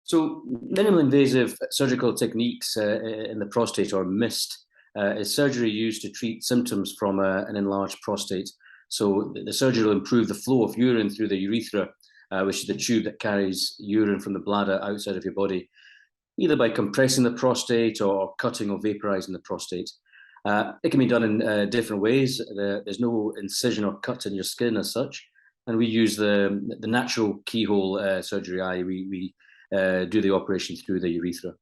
So minimally invasive surgical techniques in the prostate, or MIST, is surgery used to treat symptoms from an enlarged prostate. So the surgery will improve the flow of urine through the urethra, which is the tube that carries urine from the bladder outside of your body, either by compressing the prostate or cutting or vaporizing the prostate. It can be done in different ways. There's no incision or cut in your skin as such, and we use the natural keyhole surgery. We do the operation through the urethra.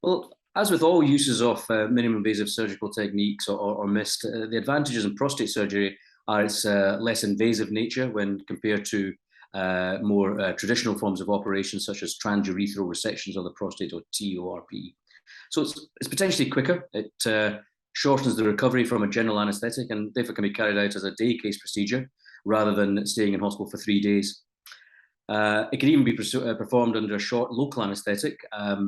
Well, as with all uses of minimally invasive surgical techniques or MIST, the advantages in prostate surgery are its less invasive nature when compared to more traditional forms of operation, such as transurethral resections of the prostate, or TURP. So it's potentially quicker. It shortens the recovery from a general anesthetic, and therefore can be carried out as a day case procedure rather than staying in hospital for 3 days. It can even be performed under a short local anesthetic,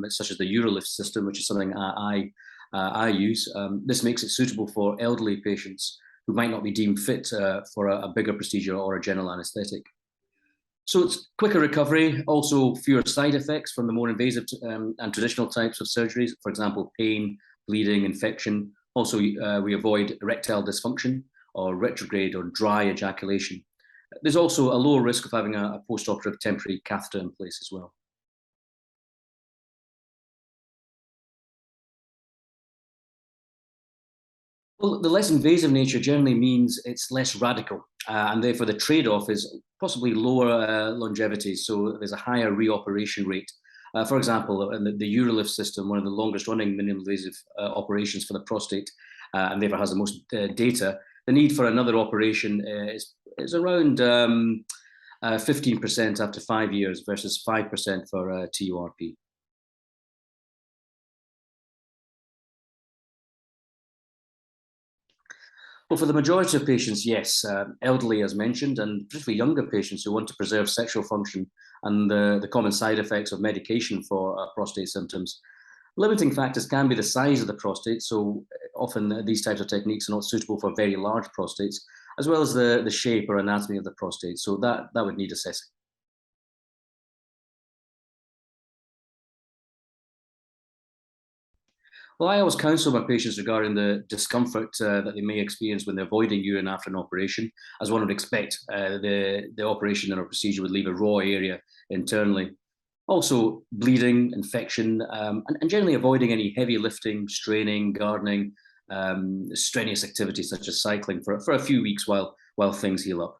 such as the urolift system, which is something I use. This makes it suitable for elderly patients who might not be deemed fit for a bigger procedure or a general anesthetic. So it's quicker recovery, also fewer side effects from the more invasive and traditional types of surgeries, for example, pain, bleeding, infection. Also, we avoid erectile dysfunction or retrograde or dry ejaculation. There's also a lower risk of having a post-operative temporary catheter in place as well. Well, the less invasive nature generally means it's less radical, and therefore the trade-off is possibly lower longevity. So there's a higher reoperation rate. For example, in the urolift system, one of the longest-running minimally invasive operations for the prostate, and therefore has the most data, the need for another operation is around 15% after 5 years versus 5% for TURP. Well, for the majority of patients, yes. Elderly, as mentioned, and particularly younger patients who want to preserve sexual function and the common side effects of medication for prostate symptoms. Limiting factors can be the size of the prostate, so often these types of techniques are not suitable for very large prostates, as well as the shape or anatomy of the prostate, so that would need assessing. Well, I always counsel my patients regarding the discomfort that they may experience when they're avoiding urine after an operation. As one would expect, the operation or procedure would leave a raw area internally. Also, bleeding, infection, and generally avoiding any heavy lifting, straining, gardening, strenuous activities such as cycling for a few weeks while things heal up.